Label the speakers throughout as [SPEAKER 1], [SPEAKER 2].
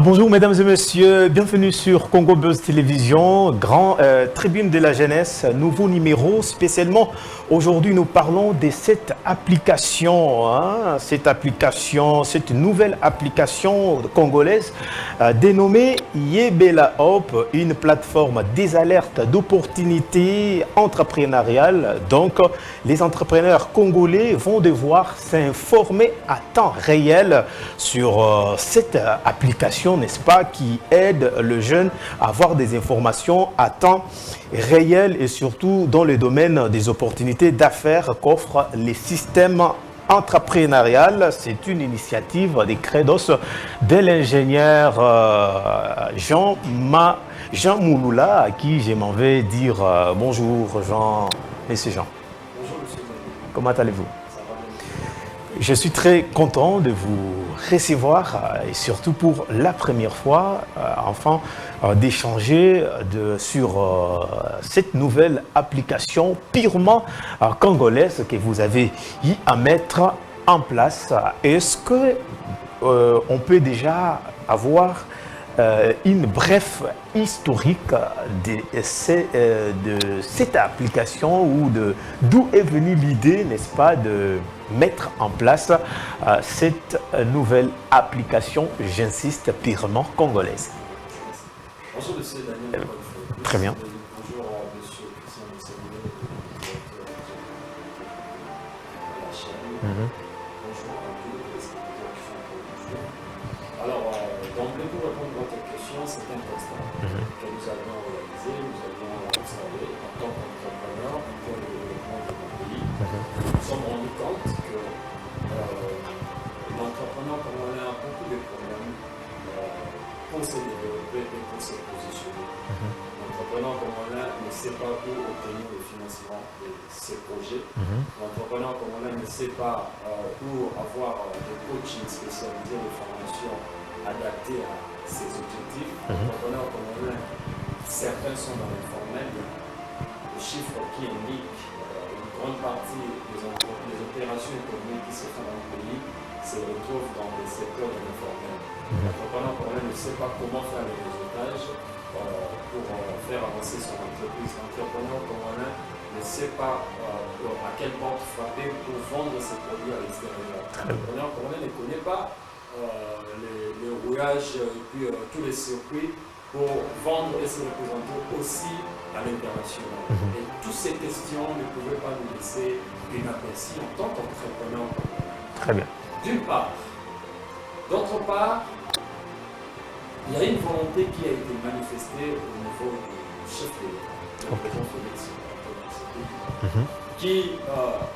[SPEAKER 1] Bonjour mesdames et messieurs, bienvenue sur Congo Buzz Télévision, grand tribune de la jeunesse, nouveau numéro. Spécialement aujourd'hui nous parlons de cette application, cette nouvelle application congolaise dénommée Yebela Hop, une plateforme des alertes d'opportunités entrepreneuriales. Donc les entrepreneurs congolais vont devoir s'informer à temps réel sur cette application, n'est-ce pas, qui aide le jeune à avoir des informations à temps réel et surtout dans le domaine des opportunités d'affaires qu'offrent les systèmes entrepreneurial. C'est une initiative des Credos de l'ingénieur Jean Mouloula, à qui je m'en vais dire bonjour Monsieur Jean.
[SPEAKER 2] Bonjour Monsieur.
[SPEAKER 1] Comment allez-vous? Je suis très content de vous recevoir et surtout pour la première fois, enfin, d'échanger sur cette nouvelle application purement congolaise que vous avez eu à mettre en place. Est-ce que on peut déjà avoir une brève historique de cette application ou d'où est venue l'idée, n'est-ce pas, de mettre en place cette nouvelle application, j'insiste, purement congolaise?
[SPEAKER 2] Bonjour Monsieur Daniel.
[SPEAKER 1] Très bien.
[SPEAKER 2] Bonjour Monsieur Christian Moussabile, la chaîne. Bonjour à tous les spectateurs qui sont bonjour. Alors, d'emblée pour répondre à votre question, c'est un constat que nous avions réalisé, nous avions observé en tant qu'entrepreneur pour le développement de mon pays. Nous nous sommes rendus compte que l'entrepreneur congolais a beaucoup de problèmes pour se développer et pour se positionner. L'entrepreneur congolais ne sait pas où obtenir le financement de ses projets. L'entrepreneur congolais ne sait pas où avoir des coachings spécialisés, des formations adaptées à ses objectifs. L'entrepreneur congolais, certains sont dans l'informel. Les chiffres qui indiquent une grande partie des opérations économiques qui se font dans le pays se retrouvent dans les secteurs de l'informel. L'entrepreneur congolais ne sait pas comment faire le réseautage pour faire avancer son entreprise. L'entrepreneur congolais ne sait pas à quelle porte frapper pour vendre ses produits à l'extérieur. L'entrepreneur congolais ne connaît pas les rouages et puis tous les circuits pour vendre et se représenter aussi à l'international. Et toutes ces questions ne pouvaient pas nous laisser inaperçues en tant qu'entrepreneur congolais.
[SPEAKER 1] Très bien.
[SPEAKER 2] D'une part. D'autre part, il y a une volonté qui a été manifestée au niveau du chef de l'État, le président Félix Antoine, qui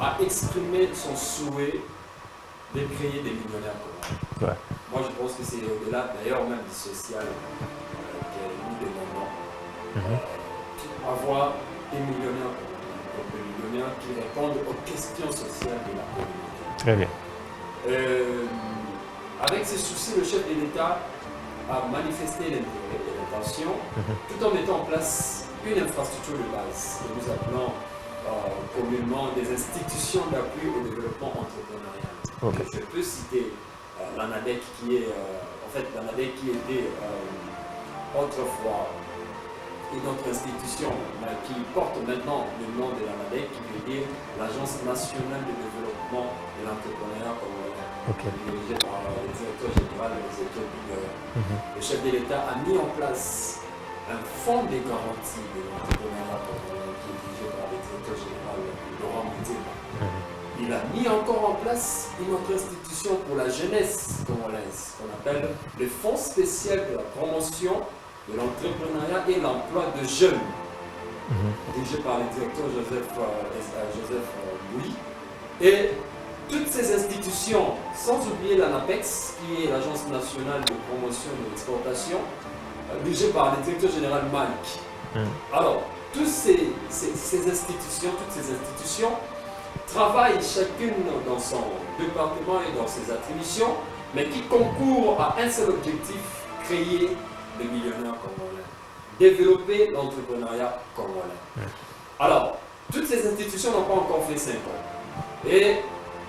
[SPEAKER 2] a exprimé son souhait de créer des millionnaires congolais. Moi, je pense que c'est au-delà, d'ailleurs, même du social que nous demandons. Avoir des millionnaires congolais, donc des millionnaires qui répondent aux questions sociales de la communauté.
[SPEAKER 1] Très bien.
[SPEAKER 2] Avec ce souci, le chef de l'État a manifesté l'intérêt et l'intention, tout en mettant en place une infrastructure de base que nous appelons communément des institutions d'appui au développement entrepreneurial. Je peux citer l'ANADEC qui est, l'ANADEC qui était autrefois une autre institution qui porte maintenant le nom de l'ANADEC, qui veut dire l'Agence nationale de développement de l'entrepreneuriat congolais, dirigée par le directeur général Ezekiel Bigler. Le chef de l'État a mis en place un fonds de garantie de l'entrepreneuriat congolais qui est dirigé par le directeur général Laurent Moutéba. Il a mis encore en place une autre institution pour la jeunesse congolaise, qu'on appelle le Fonds spécial de la promotion de l'entrepreneuriat et l'emploi de jeunes, dirigé par le directeur Joseph Bouy. Et toutes ces institutions, sans oublier l'ANAPEX, qui est l'Agence nationale de promotion de l'exportation, dirigée par le directeur général Malik. Alors, toutes ces institutions travaillent chacune dans son département et dans ses attributions, mais qui concourent à un seul objectif, créer des millionnaires congolais, développer l'entrepreneuriat congolais. Alors, toutes ces institutions n'ont pas encore fait 5 ans. Et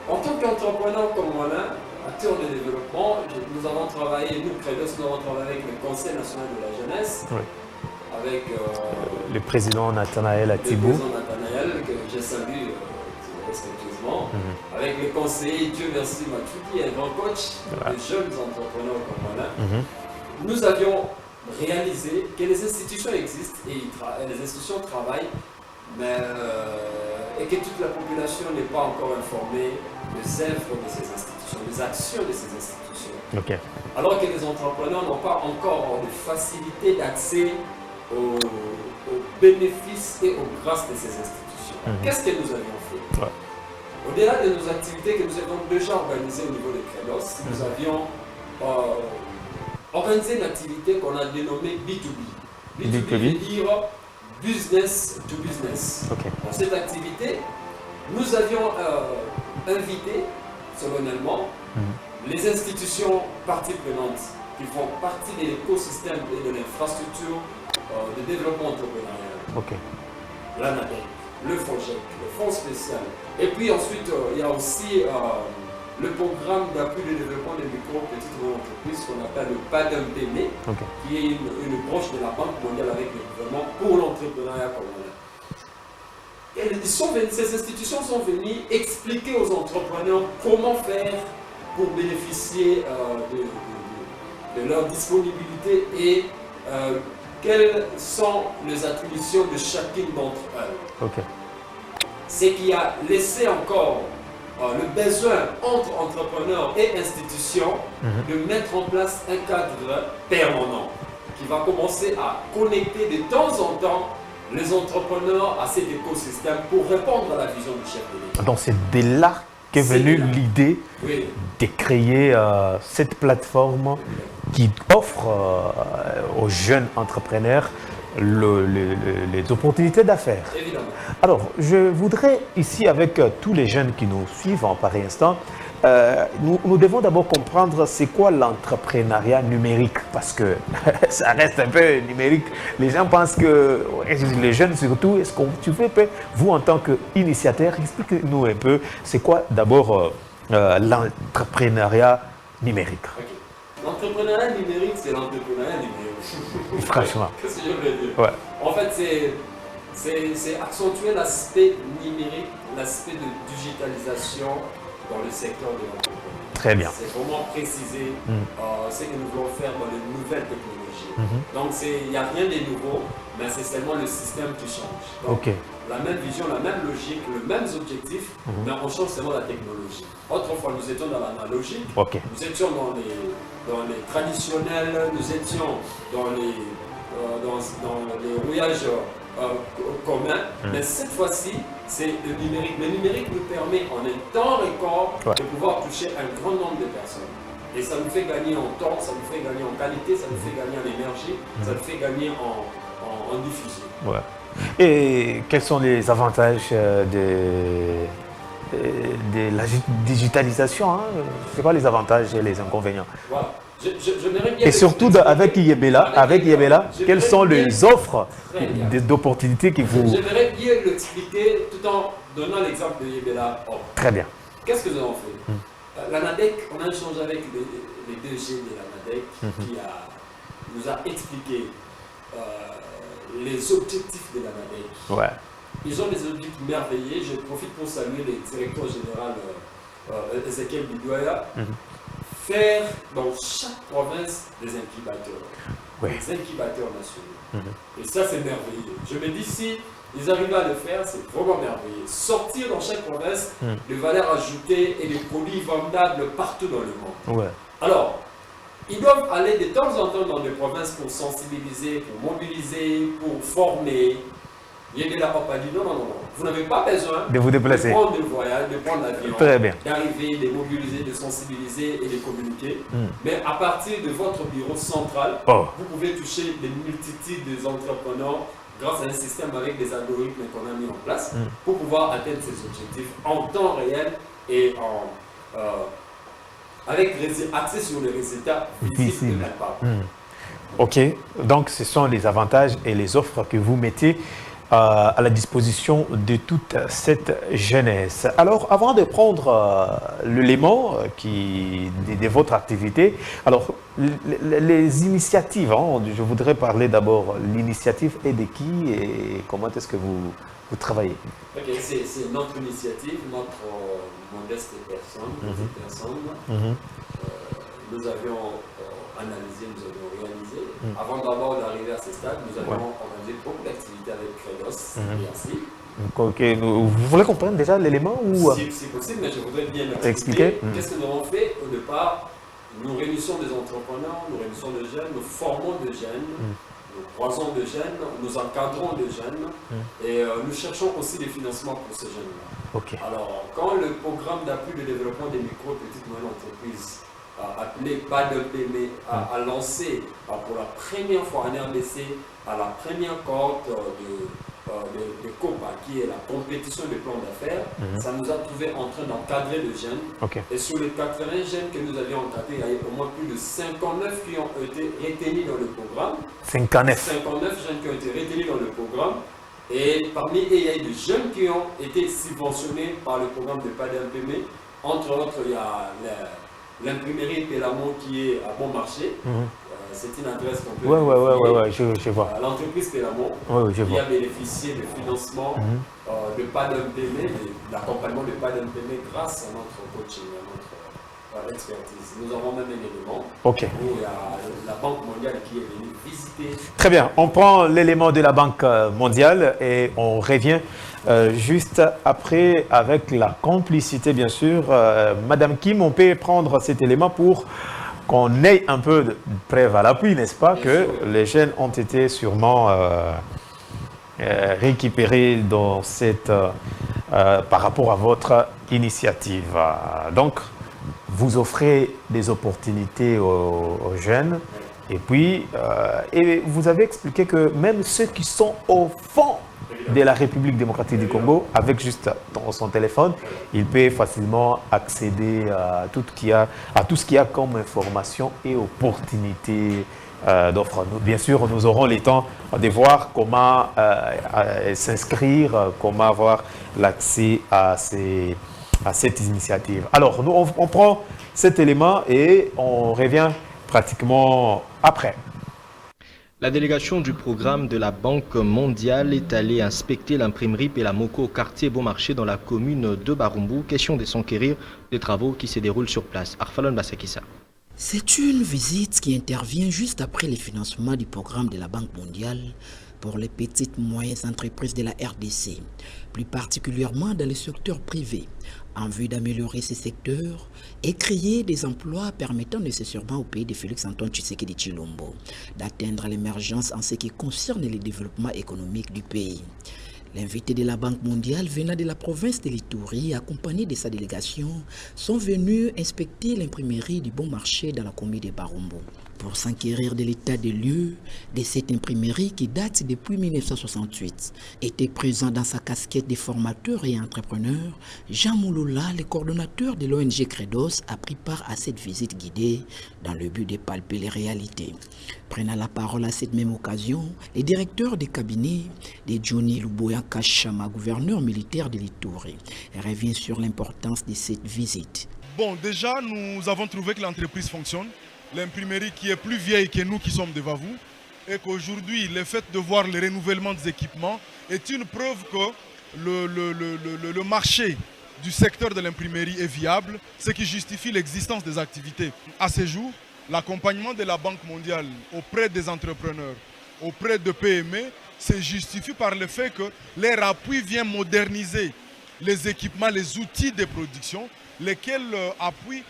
[SPEAKER 2] en tant qu'entrepreneur congolais, acteur de développement, nous avons travaillé, nous, Credos, nous avons travaillé avec le Conseil national de la jeunesse,
[SPEAKER 1] Oui.
[SPEAKER 2] avec
[SPEAKER 1] Le président Nathanaël
[SPEAKER 2] le
[SPEAKER 1] Atibou.
[SPEAKER 2] président Nathanaël, que je salue respectueusement, avec le conseiller Dieu merci Mathieu, qui est un grand coach
[SPEAKER 1] Voilà.
[SPEAKER 2] de jeunes entrepreneurs comme moi.
[SPEAKER 1] Mhm.
[SPEAKER 2] Nous avions réalisé que les institutions existent et les institutions travaillent, mais, et que toute la population n'est pas encore informée des œuvres de ces institutions, des actions de ces institutions.
[SPEAKER 1] Ok.
[SPEAKER 2] Alors que les entrepreneurs n'ont pas encore de facilité d'accès aux bénéfices et aux grâces de ces institutions. Qu'est-ce que nous avions fait?
[SPEAKER 1] Ouais.
[SPEAKER 2] Au-delà de nos activités que nous avions déjà organisées au niveau de Credos, nous avions organisé une activité qu'on a dénommée B2B. B2B veut dire business to business.
[SPEAKER 1] Okay.
[SPEAKER 2] Dans cette activité, nous avions invité solennellement les institutions parties prenantes qui font partie de l'écosystème et de l'infrastructure de développement entrepreneurial.
[SPEAKER 1] Okay.
[SPEAKER 2] L'ANADEC, le FONGEC, le Fonds spécial. Et puis ensuite, il y a aussi le programme d'appui de développement des micro et petites entreprises qu'on appelle le PADMPM,
[SPEAKER 1] Okay.
[SPEAKER 2] qui est une branche de la Banque mondiale avec le gouvernement pour l'entrepreneuriat congolais. Et ces institutions sont venues expliquer aux entrepreneurs comment faire pour bénéficier de leur disponibilité et quelles sont les attributions de chacune d'entre elles.
[SPEAKER 1] Okay.
[SPEAKER 2] Ce qui a laissé encore le besoin entre entrepreneurs et institutions de mettre en place un cadre permanent qui va commencer à connecter de temps en temps les entrepreneurs à cet écosystème pour répondre à la vision du chef de l'État.
[SPEAKER 1] Donc c'est de là qu'est venue l'idée de créer cette plateforme qui offre aux jeunes entrepreneurs les opportunités d'affaires.
[SPEAKER 2] Évidemment.
[SPEAKER 1] Alors, je voudrais ici, avec tous les jeunes qui nous suivent en pareil instant, nous devons d'abord comprendre c'est quoi l'entrepreneuriat numérique, parce que ça reste un peu numérique. Les gens pensent que, les jeunes surtout, est-ce que tu peux, vous en tant qu'initiateur, expliquez-nous un peu, c'est quoi d'abord l'entrepreneuriat numérique?
[SPEAKER 2] Okay. L'entrepreneuriat numérique, c'est l'entrepreneuriat numérique.
[SPEAKER 1] Franchement.
[SPEAKER 2] Qu'est-ce que je veux dire?
[SPEAKER 1] Ouais.
[SPEAKER 2] En fait, c'est accentuer l'aspect numérique, l'aspect de digitalisation dans le secteur de l'entrepreneuriat.
[SPEAKER 1] Très bien.
[SPEAKER 2] C'est vraiment préciser ce que nous voulons faire dans les nouvelles technologies. Donc, il n'y a rien de nouveau, mais c'est seulement le système qui change. Donc, la même vision, la même logique, les mêmes objectifs, mais on change seulement la technologie. Autrefois, nous étions dans l'analogique, nous étions dans les traditionnels, nous étions dans les rouillages communs, mais cette fois-ci, c'est le numérique. Le numérique nous permet en un temps record de pouvoir toucher un grand nombre de personnes. Et ça nous fait gagner en temps, ça nous fait gagner en qualité, ça nous fait gagner en énergie, ça nous fait gagner en diffusion. Ouais.
[SPEAKER 1] Et quels sont les avantages de la digitalisation, hein? C'est quoi les avantages et les inconvénients?
[SPEAKER 2] Voilà.
[SPEAKER 1] Et surtout avec Yebela, quelles sont les offres d'opportunités qui vous...
[SPEAKER 2] J'aimerais bien l'expliquer tout en donnant l'exemple de Yebela.
[SPEAKER 1] Très bien.
[SPEAKER 2] Qu'est-ce que nous avons fait? L'ANADEC, on a échangé avec les DG de l'ANADEC qui nous a expliqué les objectifs de l'ANADEC.
[SPEAKER 1] Ouais.
[SPEAKER 2] Ils ont des objectifs merveilleux. Je profite pour saluer le directeur général Ezekiel Bidoya. Faire dans chaque province des incubateurs, des incubateurs nationaux. Et ça, c'est merveilleux. Je me dis, si ils arrivent à le faire, c'est vraiment merveilleux. Sortir dans chaque province de valeurs ajoutées et de produits vendables partout dans le monde. Ouais. Alors, ils doivent aller de temps en temps dans des provinces pour sensibiliser, pour mobiliser, pour former. Yebela Papa dit non, vous n'avez pas besoin
[SPEAKER 1] de vous déplacer,
[SPEAKER 2] de prendre le voyage, de prendre l'avion, d'arriver, de mobiliser, de sensibiliser et de communiquer. Mais à partir de votre bureau central, vous pouvez toucher des multitudes d'entrepreneurs grâce à un système avec des algorithmes qu'on a mis en place pour pouvoir atteindre ces objectifs en temps réel et avec accès sur les résultats visibles de l'impact.
[SPEAKER 1] Ok, donc ce sont les avantages et les offres que vous mettez à la disposition de toute cette jeunesse. Alors, avant de prendre l'élément de votre activité, alors les initiatives, hein, je voudrais parler d'abord l'initiative est de qui et comment est-ce que vous travaillez?
[SPEAKER 2] Ok, c'est notre initiative, notre modeste personne, petite personne. Nous avions analysé, nous avions réalisé. Avant d'abord d'arriver à ce stade, nous avions organisé beaucoup d'activités avec Credos et ainsi.
[SPEAKER 1] Ok, vous voulez comprendre déjà l'élément ou
[SPEAKER 2] Si possible, mais je voudrais bien
[SPEAKER 1] expliquer?
[SPEAKER 2] expliquer qu'est-ce que nous avons fait au départ. Nous réunissons des entrepreneurs, nous réunissons des jeunes, nous formons des jeunes, nous croisons des jeunes, nous encadrons des jeunes et nous cherchons aussi des financements pour ces jeunes-là.
[SPEAKER 1] Ok.
[SPEAKER 2] Alors, quand le programme d'appui de développement des micro et petites moyennes entreprises appelé PADEPM a lancé pour la première fois en RDC à la première cohorte de COPA, qui est la compétition des plans d'affaires, ça nous a trouvé en train d'encadrer les jeunes.
[SPEAKER 1] Ok.
[SPEAKER 2] Et sur les 80 jeunes que nous avions encadrés, il y a au moins plus de 59 qui ont été retenus dans le programme.
[SPEAKER 1] 59.
[SPEAKER 2] 59 jeunes qui ont été retenus dans le programme. Et parmi eux, il y a eu des jeunes qui ont été subventionnés par le programme de PADEPM. Entre autres, il y a l'imprimerie Pélamont qui est à bon marché. C'est une adresse qu'on peut
[SPEAKER 1] Ouais, je vois.
[SPEAKER 2] L'entreprise Pélamont qui a bénéficié de financement de PADEPM, d'accompagnement de PADEPM grâce à notre coaching, à notre expertise. Nous avons même un élément où il y a la Banque mondiale qui est venue visiter.
[SPEAKER 1] Très bien, on prend l'élément de la Banque mondiale et on revient juste après avec la complicité, bien sûr. Madame Kim, on peut prendre cet élément pour qu'on ait un peu de preuve à l'appui, n'est-ce pas, que les jeunes ont été sûrement récupérés dans cette, par rapport à votre initiative. Donc, vous offrez des opportunités aux jeunes et puis et vous avez expliqué que même ceux qui sont au fond de la République démocratique du Congo, avec juste son téléphone, il peut facilement accéder à tout ce qu'il y a comme information et opportunités d'offres. Bien sûr, nous aurons le temps de voir comment s'inscrire, comment avoir l'accès à cette initiative. Alors, nous, on prend cet élément et on revient pratiquement après.
[SPEAKER 3] La délégation du programme de la Banque mondiale est allée inspecter l'imprimerie Pélamoko au quartier Beaumarchais dans la commune de Barumbu. Question de s'enquérir des travaux qui se déroulent sur place. Arfalon Basakissa.
[SPEAKER 4] C'est une visite qui intervient juste après le financement du programme de la Banque mondiale pour les petites et moyennes entreprises de la RDC, plus particulièrement dans le secteur privé, en vue d'améliorer ces secteurs et créer des emplois permettant nécessairement au pays de Félix-Antoine Tshisekedi Tshilombo d'atteindre l'émergence en ce qui concerne le développement économique du pays. L'invité de la Banque mondiale venant de la province de l'Ituri, accompagné de sa délégation, sont venus inspecter l'imprimerie du Bon Marché dans la commune de Barumbu. Pour s'enquérir de l'état des lieux de cette imprimerie qui date depuis 1968, était présent dans sa casquette de formateur et entrepreneur, Jean Mouloula, le coordonnateur de l'ONG Credos, a pris part à cette visite guidée dans le but de palper les réalités. Prenant la parole à cette même occasion, le directeur de cabinet de Johnny Luboya Kachama, gouverneur militaire de l'Ituri, revient sur l'importance de cette visite.
[SPEAKER 5] Bon, déjà, nous avons trouvé que l'entreprise fonctionne. L'imprimerie qui est plus vieille que nous qui sommes devant vous, et qu'aujourd'hui, le fait de voir le renouvellement des équipements est une preuve que le marché du secteur de l'imprimerie est viable, ce qui justifie l'existence des activités. À ce jour, l'accompagnement de la Banque mondiale auprès des entrepreneurs, auprès de PME, se justifie par le fait que leur appui vient moderniser les équipements, les outils de production, lesquels appuient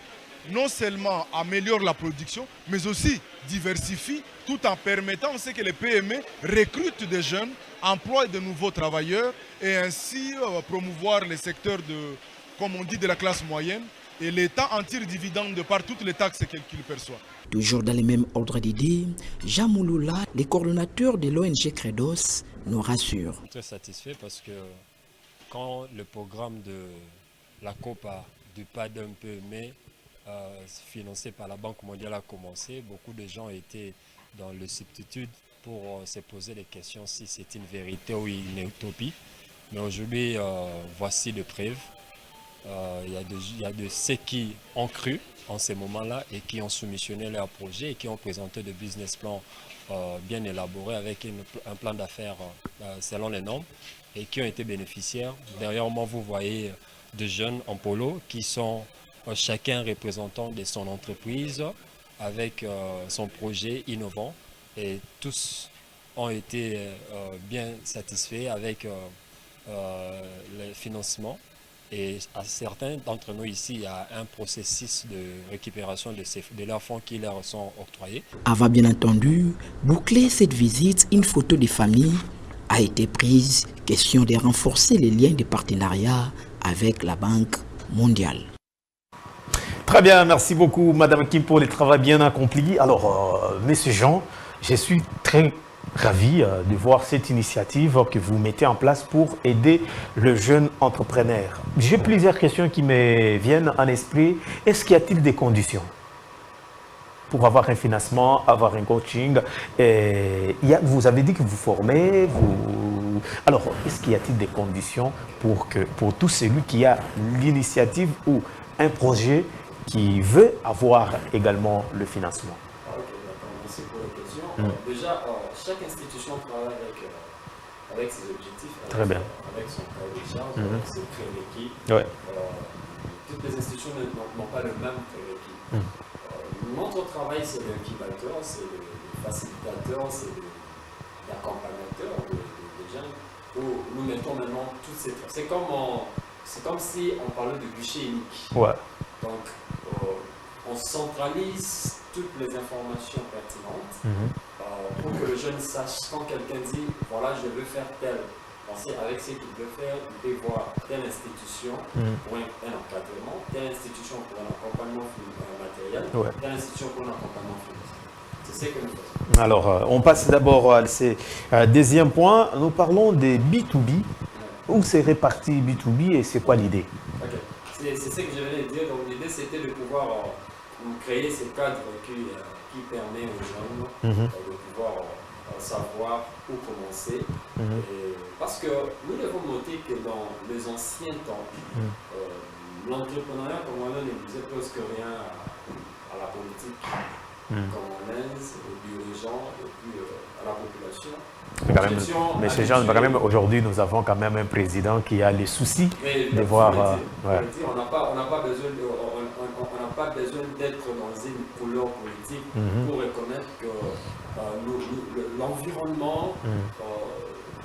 [SPEAKER 5] non seulement améliore la production, mais aussi diversifie tout en permettant aussi que les PME recrutent des jeunes, emploient de nouveaux travailleurs et ainsi promouvoir les secteurs de, comme on dit, de la classe moyenne. Et l'État en tire dividende de par toutes les taxes qu'il perçoit.
[SPEAKER 4] Toujours dans les mêmes ordres d'idées, Jean Mouloula, le coordonnateur de l'ONG Credos, nous rassure.
[SPEAKER 6] Très satisfait parce que quand le programme de la COPA du PADEPM financé par la Banque mondiale a commencé, beaucoup de gens étaient dans le substitut pour se poser les questions si c'est une vérité ou une utopie. Mais aujourd'hui, voici les preuves. Il y a de ceux qui ont cru en ces moments-là et qui ont soumissionné leur projet et qui ont présenté des business plans bien élaborés avec un plan d'affaires selon les normes et qui ont été bénéficiaires. Derrière moi, vous voyez des jeunes en polo qui sont chacun représentant de son entreprise avec son projet innovant et tous ont été bien satisfaits avec le financement. Et à certains d'entre nous ici, il y a un processus de récupération de leurs fonds qui leur sont octroyés.
[SPEAKER 4] Avant bien entendu boucler cette visite, une photo de famille a été prise, question de renforcer les liens de partenariat avec la Banque mondiale.
[SPEAKER 1] Très bien, merci beaucoup Madame Kim pour le travail bien accompli. Alors, Monsieur Jean, je suis très ravi de voir cette initiative que vous mettez en place pour aider le jeune entrepreneur. J'ai plusieurs questions qui me viennent en esprit. Est-ce qu'il y a-t-il des conditions pour avoir un financement, avoir un coaching? Vous avez dit que vous formez. Alors, est-ce qu'il y a-t-il des conditions pour tout celui qui a l'initiative ou un projet qui veut avoir également le financement?
[SPEAKER 2] Ok, d'accord, merci pour la question. Déjà, chaque institution travaille avec ses objectifs, avec son cahier de charge, avec ses prérequis.
[SPEAKER 1] Ouais.
[SPEAKER 2] Toutes les institutions n'ont pas le même prérequis. Notre travail, c'est l'incubateur, c'est le facilitateur, c'est l'accompagnateur des jeunes, où nous mettons maintenant toutes ces... C'est comme si on parlait de guichet unique.
[SPEAKER 1] Ouais.
[SPEAKER 2] Donc, on centralise toutes les informations pertinentes pour que le jeune sache quand quelqu'un dit voilà, je veux faire tel. Avec ce qu'il veut faire, il peut voir telle institution pour un encadrement, telle institution pour un accompagnement matériel, telle institution pour un accompagnement financier. C'est ce que nous faisons.
[SPEAKER 1] Alors, on passe d'abord à ce deuxième point. Nous parlons des B2B. Où c'est réparti B2B et c'est quoi l'idée?
[SPEAKER 2] Ok, c'est ce que je venais de dire. Donc, l'idée, c'était de pouvoir créer ce cadre qui permet aux jeunes de pouvoir savoir où commencer. Parce que nous devons noter que dans les anciens temps, l'entrepreneuriat congolais ne disait presque rien à la politique congolaise, aux dirigeants et puis à la population.
[SPEAKER 1] Mais ces gens, quand même, aujourd'hui, nous avons quand même un président qui a les soucis de voir...
[SPEAKER 2] On n'a pas besoin d'être dans une couleur politique pour reconnaître que l'environnement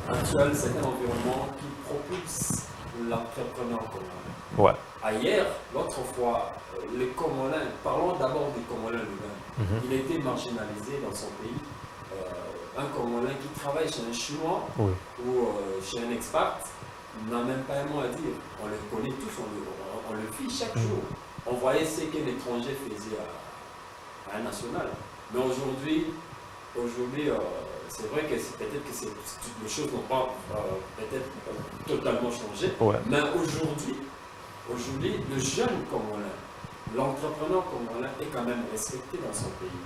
[SPEAKER 2] actuel, c'est un environnement qui propulse l'entrepreneur congolais. Ailleurs, l'autre fois, les Congolais, parlons d'abord des Congolais lui-même, il a été marginalisé dans son pays. Un Congolais qui travaille chez un Chinois ou chez un expert n'a même pas un mot à dire. On le connaît tous, on le vit chaque jour. On voyait ce qu'un étranger faisait à un national. Mais aujourd'hui, c'est vrai que peut-être que les choses n'ont pas peut-être totalement changé. Mais aujourd'hui, le jeune Congolais, l'entrepreneur congolais est quand même respecté dans son pays.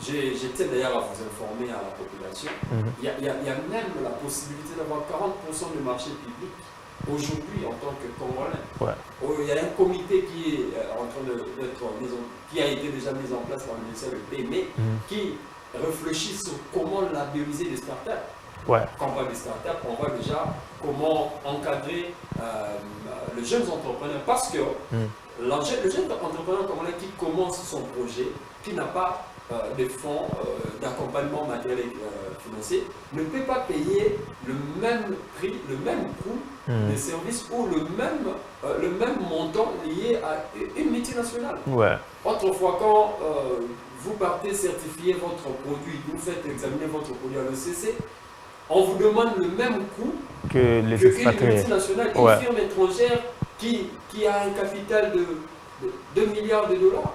[SPEAKER 2] J'étais d'ailleurs à vous informer à la population. Il y a même la possibilité d'avoir 40% du marché public aujourd'hui en tant que Congolais. Il y a un comité qui est en train qui a été déjà mis en place par le ministère du PME, qui réfléchit sur comment labelliser les startups. Quand on parle des startups, on voit déjà comment encadrer les jeunes entrepreneurs. Parce que le jeune entrepreneur congolais qui commence son projet, qui n'a pas de fonds d'accompagnement matériel et financier, ne peut pas payer le même prix, le même coût des services ou le même montant lié à une multinationale. Autrefois, quand vous partez certifier votre produit, vous faites examiner votre produit à l'ECC, on vous demande le même coût
[SPEAKER 1] que les expatriés.
[SPEAKER 2] Une multinationale, une firme étrangère qui a un capital de 2 milliards de dollars.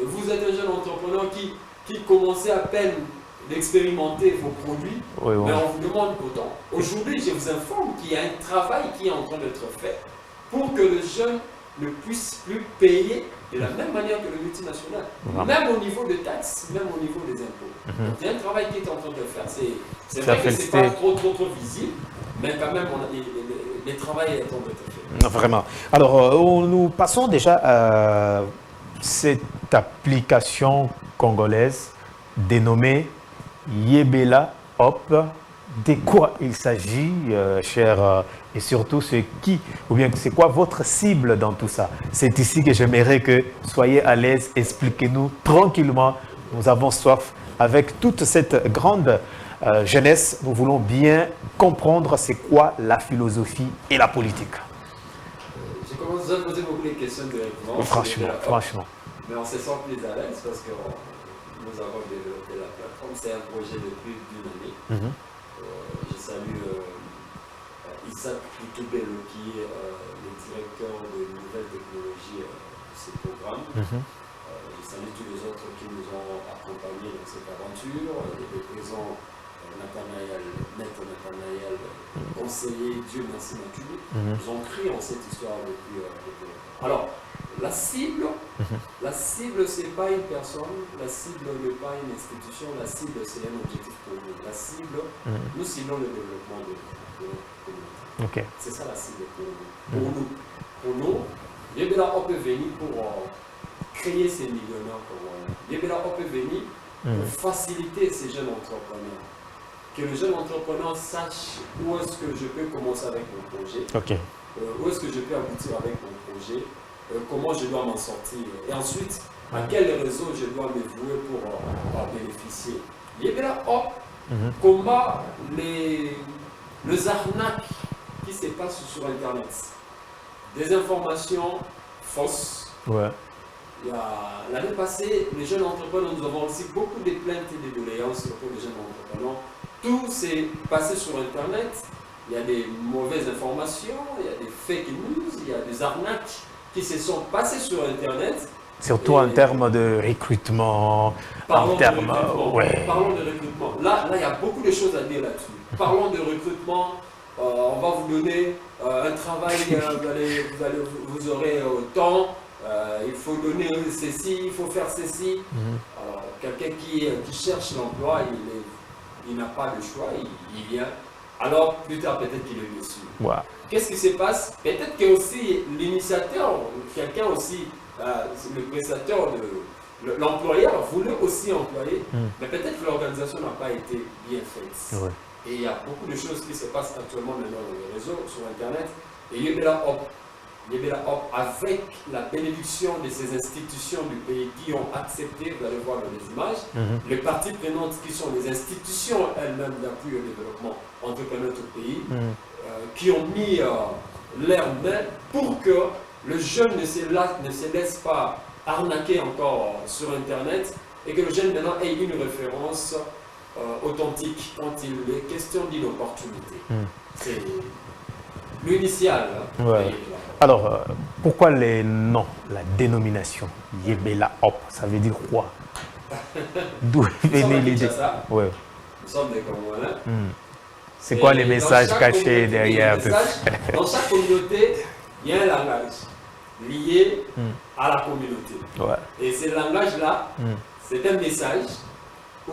[SPEAKER 2] Et vous êtes un jeune entrepreneur qui commençait à peine d'expérimenter vos produits, mais on vous demande autant. Aujourd'hui, je vous informe qu'il y a un travail qui est en train d'être fait pour que le jeune ne puisse plus payer de la même manière que le multinational. Même au niveau de taxes, même au niveau des impôts. Donc, il y a un travail qui est en train de faire. C'est vrai que ce n'est pas trop visible, mais quand même, le travail est en train de faire.
[SPEAKER 1] Vraiment. Alors, nous passons déjà à cette application congolaise dénommée Yebela Hop. De quoi il s'agit, cher, et surtout c'est qui, ou bien c'est quoi votre cible dans tout ça? C'est ici que j'aimerais que soyez à l'aise, expliquez-nous tranquillement. Nous avons soif avec toute cette grande jeunesse. Nous voulons bien comprendre c'est quoi la philosophie et la politique.
[SPEAKER 2] J'ai commencé à poser beaucoup de questions directement.
[SPEAKER 1] Franchement.
[SPEAKER 2] Mais on se sent plus à l'aise parce que nous avons développé la plateforme. C'est un projet de plus d'une année. Je salue Isaac Kitoubelo qui est le directeur de nouvelles technologies de ce programme. Je salue tous les autres qui nous ont accompagnés dans cette aventure. Les présents Maître Nathanaël, conseiller Dieu merci Mathieu, nous ont créé en cette histoire depuis. Alors, la cible, c'est pas une personne, la cible n'est pas une institution, la cible c'est un objectif pour nous. La cible, nous ciblons le développement de notre communauté. C'est ça la cible pour nous. Pour nous, Yebela Hop est venu pour créer ces millionnaires congolais. Yebela Hop est venu pour faciliter ces jeunes entrepreneurs. Que le jeune entrepreneur sache où est-ce que je peux commencer avec mon projet, où est-ce que je peux aboutir avec mon projet, comment je dois m'en sortir, et ensuite, à quel réseau je dois me vouer pour en bénéficier. Yebela Hop combat les arnaques qui se passent sur Internet. Des informations fausses. L'année passée, les jeunes entrepreneurs, nous avons aussi beaucoup de plaintes et de doléances pour les jeunes entrepreneurs. Tout s'est passé sur Internet. Il y a des mauvaises informations, il y a des fake news, il y a des arnaques qui se sont passées sur Internet.
[SPEAKER 1] Surtout en termes de recrutement.
[SPEAKER 2] Parlons de recrutement. Là, il y a beaucoup de choses à dire là-dessus. Parlons de recrutement. On va vous donner un travail, vous aurez autant. Il faut donner ceci, il faut faire ceci. Alors, quelqu'un qui cherche l'emploi, il n'a pas le choix, il vient. Alors, plus tard, peut-être qu'il est déçu. Qu'est-ce qui se passe? Peut-être que aussi l'initiateur, quelqu'un aussi, le prestataire, l'employeur voulait aussi employer, mais peut-être que l'organisation n'a pas été bien faite. Et il y a beaucoup de choses qui se passent actuellement maintenant dans les réseaux, sur Internet. Et Yebela Hop, avec la bénédiction de ces institutions du pays qui ont accepté, vous allez voir dans les images, les parties prenantes qui sont les institutions elles-mêmes d'appui au développement entrepreneur du pays, qui ont mis leur main pour que le jeune ne se laisse pas arnaquer encore sur Internet et que le jeune maintenant ait une référence authentique quand il est question d'une opportunité. C'est l'initial.
[SPEAKER 1] Alors, pourquoi les noms, la dénomination Yebela Hop, ça veut dire quoi? D'où venait l'idée?
[SPEAKER 2] Nous sommes des Congolais.
[SPEAKER 1] C'est quoi les messages cachés derrière?
[SPEAKER 2] Dans chaque communauté, il y a un langage lié à la communauté. Et ce langage-là, c'est un message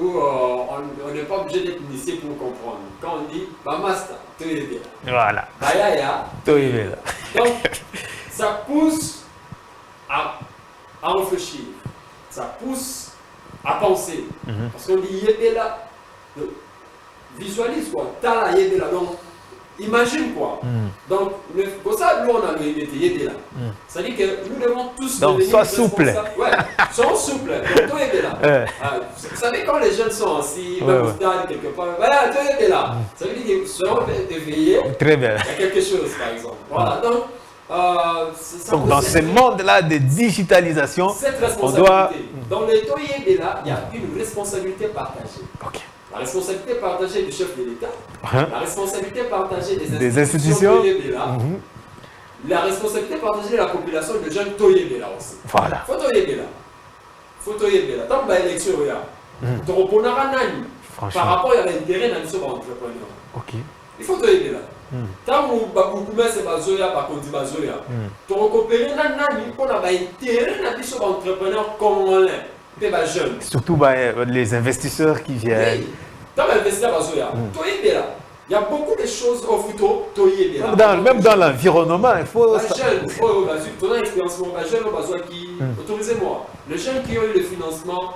[SPEAKER 2] où on n'est pas obligé d'être initié pour comprendre. Quand on dit Bamasta, Toyebela.
[SPEAKER 1] Voilà.
[SPEAKER 2] Bayaya,
[SPEAKER 1] Toyebela.
[SPEAKER 2] Donc, ça pousse à réfléchir. Ça pousse à penser. Parce qu'on dit Yebela. Visualise quoi. Tala Yebela. Donc, imagine quoi. Donc, pour ça, nous on a le Yebela. Ça dit que nous devons tous
[SPEAKER 1] donc,
[SPEAKER 2] devenir
[SPEAKER 1] sois souple.
[SPEAKER 2] Sois souple. Donc, toi Yebela. Vous savez, quand les jeunes sont assis, même au stade, quelque part, voilà, toi Yebela. Ça veut dire qu'ils seront éveillés.
[SPEAKER 1] Très bien.
[SPEAKER 2] À quelque chose, par exemple. Voilà. Donc,
[SPEAKER 1] dans ce monde-là de digitalisation,
[SPEAKER 2] cette responsabilité.
[SPEAKER 1] On doit...
[SPEAKER 2] Dans le Toyebela, il y a une responsabilité partagée. La responsabilité partagée du chef de l'État, la responsabilité partagée des institutions Toyebela, la responsabilité partagée de la population de jeunes Toyebela aussi.
[SPEAKER 1] Voilà.
[SPEAKER 2] Faut Toyebela. Tant que l'élection est là, par rapport à l'intérêt d'un entrepreneur. Il faut te aider là. Quand vous commencez à Bazoya, par contre, Bazoya, tu récupères pour intérêt d'entrepreneurs congolais, des jeunes.
[SPEAKER 1] Surtout les investisseurs qui viennent.
[SPEAKER 2] Quand tu investis à Bazoya, tu aides là. Il y a beaucoup de choses au photo, tu aides là.
[SPEAKER 1] Même dans l'environnement, il faut.
[SPEAKER 2] Les jeunes, tu as l'expérience, les jeunes qui autorisez-moi. Les jeunes qui ont eu le financement,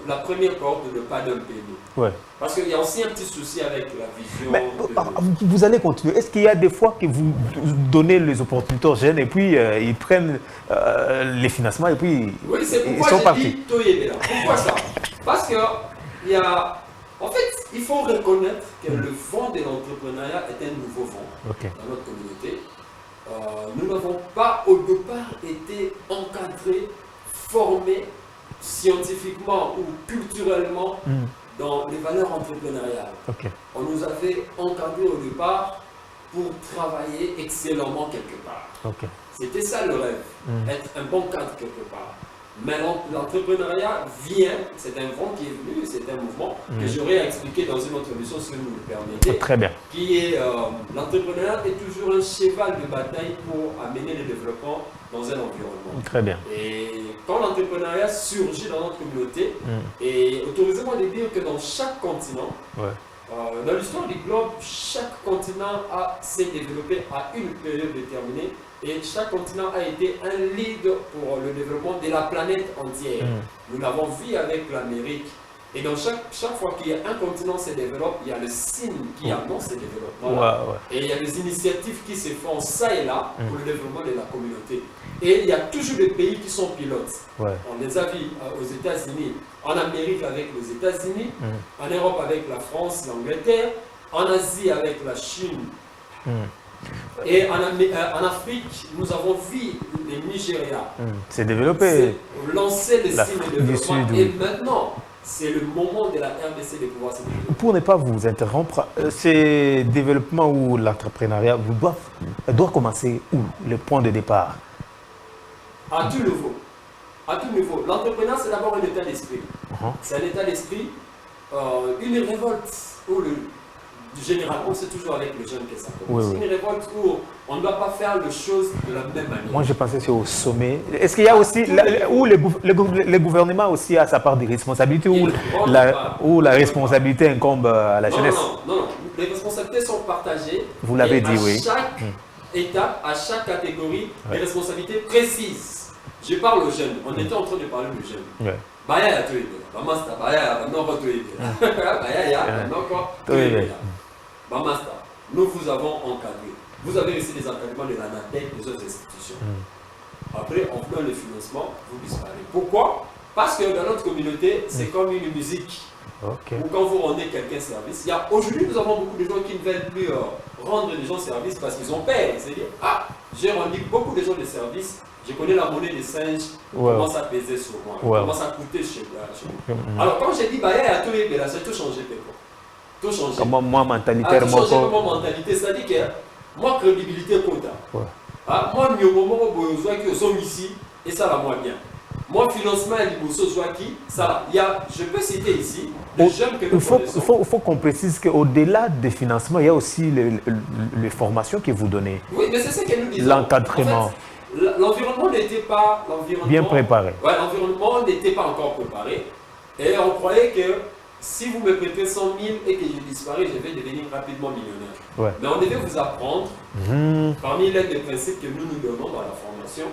[SPEAKER 2] la première cohorte de pas d'un pays.
[SPEAKER 1] Ouais.
[SPEAKER 2] Parce qu'il y a aussi un petit souci avec la vision.
[SPEAKER 1] Mais, vous allez continuer. Est-ce qu'il y a des fois que vous donnez les opportunités aux jeunes et puis ils prennent les financements et puis
[SPEAKER 2] oui, c'est
[SPEAKER 1] ils
[SPEAKER 2] pourquoi
[SPEAKER 1] sont
[SPEAKER 2] j'ai
[SPEAKER 1] partis.
[SPEAKER 2] dit Toyé. Pourquoi ça? Parce que il y a. En fait, il faut reconnaître que le vent de l'entrepreneuriat est un nouveau vent dans notre communauté. Nous n'avons pas au départ été encadrés, formés scientifiquement ou culturellement dans les valeurs entrepreneuriales. On nous avait encadrés au départ pour travailler excellemment quelque part. C'était ça le rêve, être un bon cadre quelque part. Mais l'entrepreneuriat vient, c'est un vent qui est venu, c'est un mouvement que j'aurais à expliquer dans une autre émission si vous me le permettez.
[SPEAKER 1] Très bien.
[SPEAKER 2] Qui est l'entrepreneuriat est toujours un cheval de bataille pour amener le développement dans un environnement.
[SPEAKER 1] Très bien.
[SPEAKER 2] Et quand l'entrepreneuriat surgit dans notre communauté, et autorisez-moi de dire que dans chaque continent, dans l'histoire du globe, chaque continent s'est développé à une période déterminée. Et chaque continent a été un lead pour le développement de la planète entière. Nous l'avons vu avec l'Amérique. Et dans chaque fois qu'il y a un continent qui se développe, il y a le signe qui annonce ce développement. Et il y a des initiatives qui se font ça et là pour le développement de la communauté. Et il y a toujours des pays qui sont pilotes. On les a vus aux États-Unis, en Amérique avec les États-Unis, en Europe avec la France, l'Angleterre, en Asie avec la Chine. Et en Afrique, nous avons vu le Nigeria
[SPEAKER 1] c'est développé.
[SPEAKER 2] Lancer le signe de développement. Et maintenant, c'est le moment de la RDC de pouvoir se développer.
[SPEAKER 1] Pour ne pas vous interrompre, ces développements ou l'entrepreneuriat doit commencer où? Le point de départ?
[SPEAKER 2] À tout niveau. À tout niveau. L'entrepreneuriat, c'est d'abord un état d'esprit. C'est un état d'esprit, une révolte où généralement, c'est toujours avec les jeunes que ça commence. Une révolte où on ne doit pas faire les choses de la même manière.
[SPEAKER 1] Moi, je pensais que c'est au sommet. Est-ce qu'il y a aussi, où le gouvernement aussi a sa part de responsabilité, où la responsabilité incombe à la jeunesse?
[SPEAKER 2] Non. Les responsabilités sont partagées.
[SPEAKER 1] Vous l'avez dit, oui.
[SPEAKER 2] À chaque étape, à chaque catégorie, des responsabilités précises. Je parle aux jeunes. On était en train de parler aux jeunes. Baya ya toyebe, bamasta baya ya noko toyebe, baya ya noko toyebe. Bamasta, nous vous avons encadré. Vous avez reçu des encadrements de l'ANATEC, des autres institutions. Après, en faisant le financement, vous disparaissez. Pourquoi? Parce que dans notre communauté, c'est comme une musique. Ou quand vous rendez quelqu'un service, aujourd'hui, nous avons beaucoup de gens qui ne veulent plus rendre les gens service parce qu'ils ont peur. C'est-à-dire, j'ai rendu beaucoup de gens de service. Je connais la monnaie des singes, comment ça pesait sur moi, comment ça coûtait chez moi. Alors quand j'ai dit, c'est tout changé. Tout changé.
[SPEAKER 1] Comment moi, mentalité,
[SPEAKER 2] tout changé comme mentalité, c'est-à-dire que moi, crédibilité, quota. Moi, qui sont ici, et ça va moi bien. Moi, financement et Liboso Zouaki, ça, je peux citer ici les jeunes que nous
[SPEAKER 1] il faut qu'on précise qu'au-delà des financements, il y a aussi les formations que vous donnez.
[SPEAKER 2] Oui, mais c'est ce que nous disons.
[SPEAKER 1] L'encadrement.
[SPEAKER 2] En fait, l'environnement n'était pas
[SPEAKER 1] bien préparé.
[SPEAKER 2] L'environnement n'était pas encore préparé. Et on croyait que si vous me prêtez 100 000 et que je disparais, je vais devenir rapidement millionnaire. Mais on devait vous apprendre, parmi les principes que nous donnons dans la formation,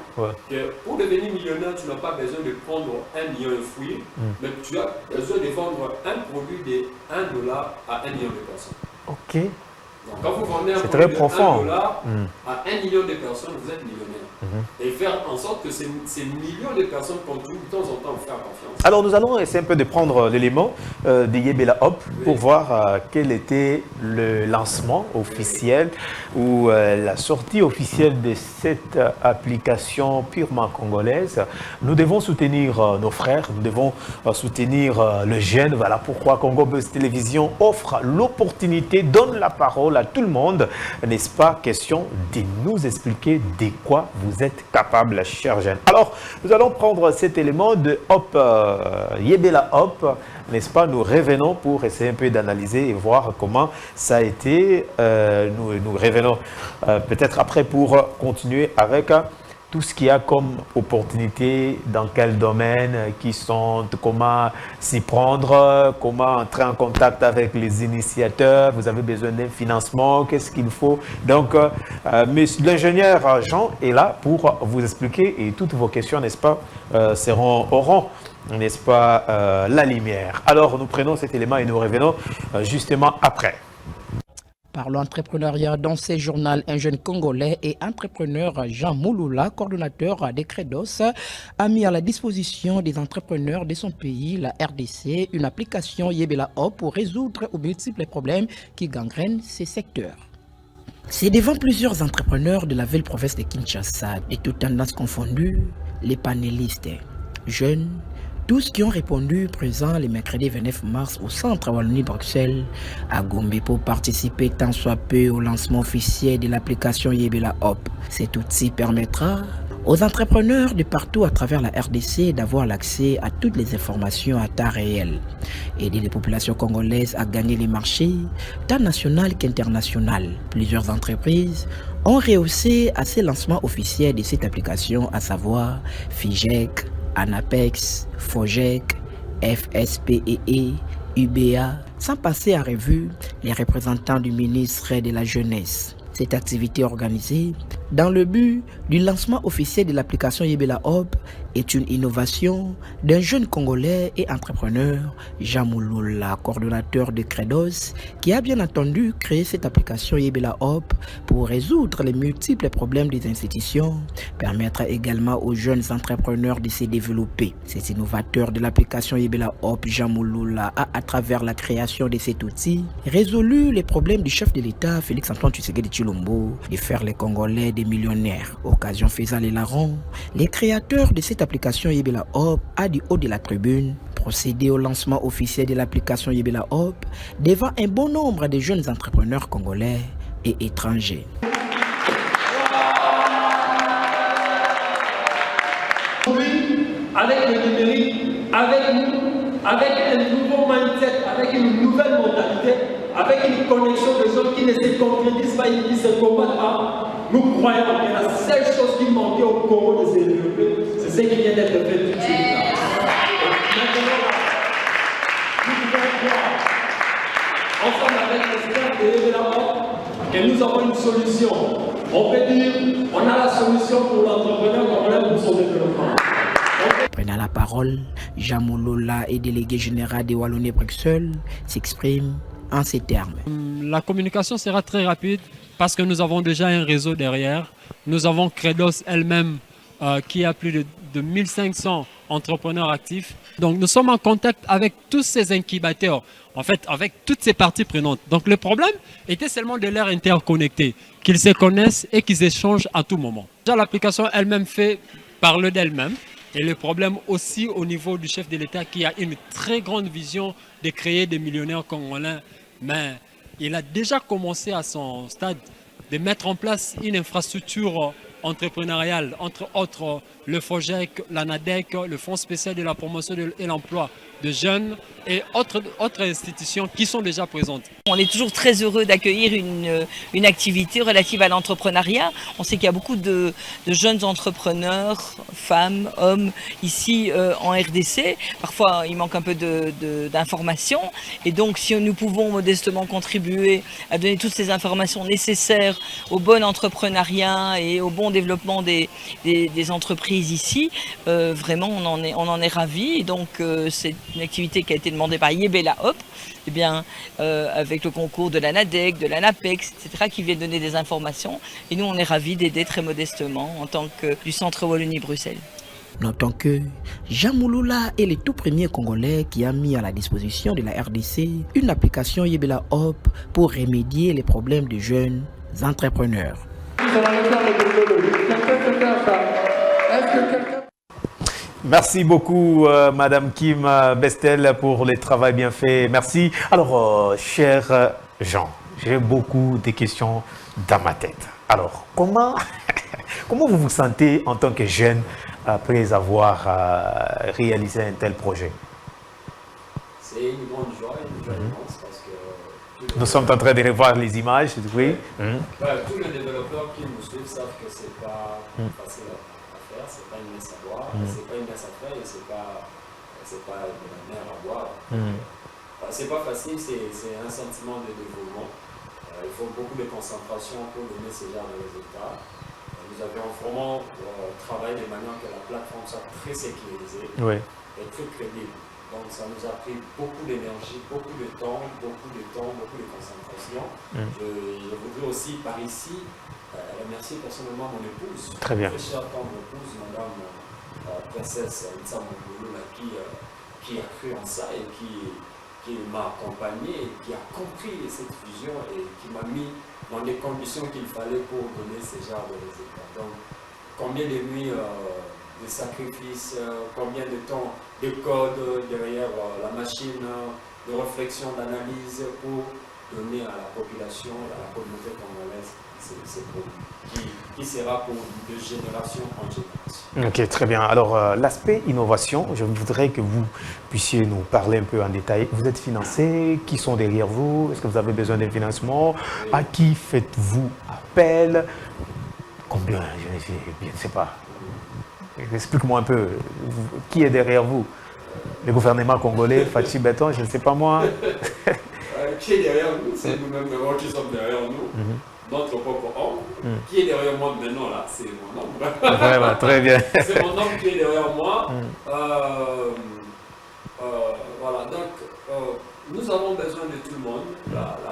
[SPEAKER 2] que pour devenir millionnaire, tu n'as pas besoin de prendre 1 million de fruits, mais tu as besoin de vendre un produit de $1 à 1 million de personnes. Donc, quand vous vendez un produit de $1 à 1 million de personnes, vous êtes millionnaire. Et faire en sorte que ces millions de personnes continuent de temps en temps à vous faire confiance.
[SPEAKER 1] Alors nous allons essayer un peu de prendre l'élément de Yebela Hop pour voir quel était le lancement officiel ou la sortie officielle de cette application purement congolaise. Nous devons soutenir nos frères, nous devons soutenir le jeune. Voilà pourquoi Congo Buzz Télévision offre l'opportunité, donne la parole parole à tout le monde, n'est-ce pas? Question de nous expliquer de quoi vous êtes capable, chers jeunes. Alors, nous allons prendre cet élément de Hop, Yebela Hop, n'est-ce pas? Nous revenons pour essayer un peu d'analyser et voir comment ça a été. Nous revenons peut-être après pour continuer avec tout ce qu'il y a comme opportunité, dans quel domaine, qui sont, comment s'y prendre, comment entrer en contact avec les initiateurs, vous avez besoin d'un financement, qu'est-ce qu'il faut. Donc, l'ingénieur Jean est là pour vous expliquer et toutes vos questions, n'est-ce pas, auront, n'est-ce pas, la lumière. Alors, nous prenons cet élément et nous revenons justement après.
[SPEAKER 4] Parlons entrepreneuriat dans ce journal, un jeune Congolais et entrepreneur Jean Mouloula, coordonnateur des Credos, a mis à la disposition des entrepreneurs de son pays, la RDC, une application Yebela Hop pour résoudre aux multiples problèmes qui gangrènent ces secteurs. C'est devant plusieurs entrepreneurs de la ville province de Kinshasa, et toutes tendances confondues, les panélistes, jeunes, tous qui ont répondu présents le mercredi 29 mars au centre Wallonie-Bruxelles à Gombe pour participer tant soit peu au lancement officiel de l'application Yebela Hop. Cet outil permettra aux entrepreneurs de partout à travers la RDC d'avoir l'accès à toutes les informations à temps réel, aider les populations congolaises à gagner les marchés, tant national qu'international. Plusieurs entreprises ont rehaussé à ce lancement officiel de cette application, à savoir FIGEC, Anapex, FOGEC, FSPEE, UBA, sans passer à revue les représentants du ministre de la Jeunesse. Cette activité organisée dans le but du lancement officiel de l'application Yebela Hop est une innovation d'un jeune Congolais et entrepreneur, Jean Mouloula, coordonnateur de Credos, qui a bien entendu créé cette application Yebela Hop pour résoudre les multiples problèmes des institutions, permettre également aux jeunes entrepreneurs de se développer. Cet innovateur de l'application Yebela Hop, Jean Mouloula, a, à travers la création de cet outil, résolu les problèmes du chef de l'État, Félix-Antoine Tshisekedi Tshilombo, de faire les Congolais des millionnaires. Occasion faisant les larrons, les créateurs de cette application Yebela Hop a du haut de la tribune procédé au lancement officiel de l'application Yebela Hop devant un bon nombre de jeunes entrepreneurs congolais et étrangers.
[SPEAKER 7] Avec le numérique, avec nous, avec un nouveau mindset, avec une nouvelle mentalité, avec une connexion de gens qui ne se concrétisent pas et qui ne se combattent pas, nous croyons que la seule chose qui manquait au Congo de se développer, c'est ce qui vient d'être fait tout de suite là. Maintenant, nous pouvons croire, ensemble avec les frères de Yebela Hop, que nous avons une solution. On peut dire, on a la solution pour l'entrepreneur congolais pour son développement.
[SPEAKER 4] Prenant la parole, Jean Mouloula et délégué général de Wallonie-Bruxelles s'exprime en ces termes.
[SPEAKER 6] La communication sera très rapide parce que nous avons déjà un réseau derrière. Nous avons Credos elle-même qui a plus de 1500 entrepreneurs actifs. Donc nous sommes en contact avec tous ces incubateurs, en fait avec toutes ces parties prenantes. Donc le problème était seulement de les interconnecter, qu'ils se connaissent et qu'ils échangent à tout moment. Déjà l'application elle-même parle d'elle-même. Et le problème aussi au niveau du chef de l'État qui a une très grande vision de créer des millionnaires congolais. Mais il a déjà commencé à son stade de mettre en place une infrastructure entrepreneuriale, entre autres le FOGEC, l'ANADEC, le Fonds spécial de la promotion et l'emploi de jeunes et autres institutions qui sont déjà présentes.
[SPEAKER 8] On est toujours très heureux d'accueillir une activité relative à l'entrepreneuriat. On sait qu'il y a beaucoup de jeunes entrepreneurs, femmes, hommes, ici en RDC. Parfois, il manque un peu d'informations. Et donc, si nous pouvons modestement contribuer à donner toutes ces informations nécessaires au bon entrepreneuriat et au bon développement des entreprises ici, vraiment, on en est ravis. Et donc, c'est une activité qui a été demandée par Yebela Hop, eh bien, avec le concours de l'ANADEC, de l'ANAPEX, etc., qui viennent donner des informations. Et nous, on est ravis d'aider très modestement en tant que du centre Wallonie-Bruxelles.
[SPEAKER 4] Notons que Jean Mouloula est le tout premier Congolais qui a mis à la disposition de la RDC une application Yebela Hop pour remédier les problèmes des jeunes entrepreneurs.
[SPEAKER 1] Merci beaucoup, Madame Kim Bestel, pour le travail bien fait. Merci. Alors, cher Jean, j'ai beaucoup de questions dans ma tête. Alors, comment, comment vous vous sentez en tant que jeune après avoir réalisé un tel projet?
[SPEAKER 2] C'est une grande joie immense parce que
[SPEAKER 1] Nous sommes en train de revoir les images, oui.
[SPEAKER 2] tous les développeurs qui nous suivent savent que c'est pas facile à faire, c'est pas une messe à boire, c'est pas une messe à faire et c'est pas de la mer à boire. C'est pas facile, c'est un sentiment de dévouement. Il faut beaucoup de concentration pour donner ce genre de résultats. Nous avions vraiment travaillé de manière que la plateforme soit très sécurisée et très crédible. Donc ça nous a pris beaucoup d'énergie, beaucoup de temps, beaucoup de concentration. Je voudrais aussi par ici remercier personnellement mon épouse.
[SPEAKER 1] Très bien.
[SPEAKER 2] Très chère tendre épouse, madame princesse Nitsa Mongolo, qui a cru en ça et qui m'a accompagné et qui a compris cette vision et qui m'a mis dans les conditions qu'il fallait pour donner ce genre de résultats. Donc combien de nuits de sacrifices, combien de temps de code derrière la machine, de réflexion, d'analyse pour donner à la population, à la communauté congolaise ces produits qui sera pour de génération en génération.
[SPEAKER 1] Ok, très bien. Alors, l'aspect innovation, je voudrais que vous puissiez nous parler un peu en détail. Vous êtes financé, qui sont derrière vous? Est-ce que vous avez besoin de financement? À qui faites-vous appel? Combien? Je ne sais pas. Explique-moi un peu, qui est derrière vous? Le gouvernement congolais, Fachi Béton, je ne sais pas moi.
[SPEAKER 2] Qui est derrière nous? C'est nous-mêmes qui sommes derrière nous. Notre propre homme. Qui est derrière moi maintenant là? C'est mon homme.
[SPEAKER 1] Vraiment, très bien.
[SPEAKER 2] C'est mon homme qui est derrière moi. Voilà, donc nous avons besoin de tout le monde.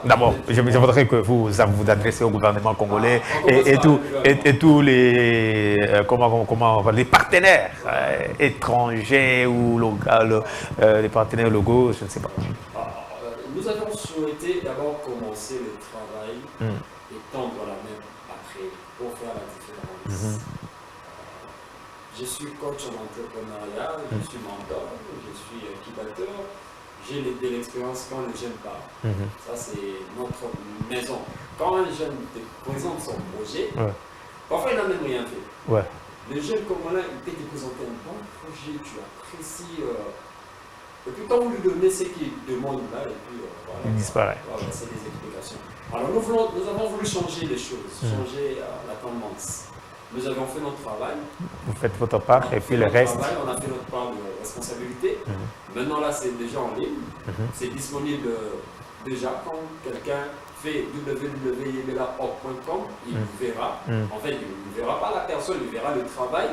[SPEAKER 1] D'abord, je voudrais que vous vous adressez au gouvernement congolais et tous les, les partenaires étrangers ou locaux, les partenaires locaux, je ne sais pas.
[SPEAKER 2] Nous avons souhaité d'abord commencer le travail et tendre la main après pour faire la différence. Je suis coach en entrepreneuriat, je suis mentor, je suis incubateur. J'ai de l'expérience quand le jeune parle. Ça, c'est notre maison. Quand un jeune te présente son projet, parfois il n'a même rien fait. Le jeune congolais, il peut te présenter un bon projet, tu apprécies. Et puis quand vous lui donnez ce qu'il demande là, et puis voilà,
[SPEAKER 1] il disparaît.
[SPEAKER 2] Voilà, c'est des explications. Alors nous avons voulu changer les choses, changer la tendance. Nous avons fait notre travail.
[SPEAKER 1] Vous faites votre part et puis le reste.
[SPEAKER 2] On a fait notre part de responsabilité. Maintenant là, c'est déjà en ligne. C'est disponible déjà quand quelqu'un fait www.yebelahop.com, il verra. En fait, il ne verra pas la personne, il verra le travail.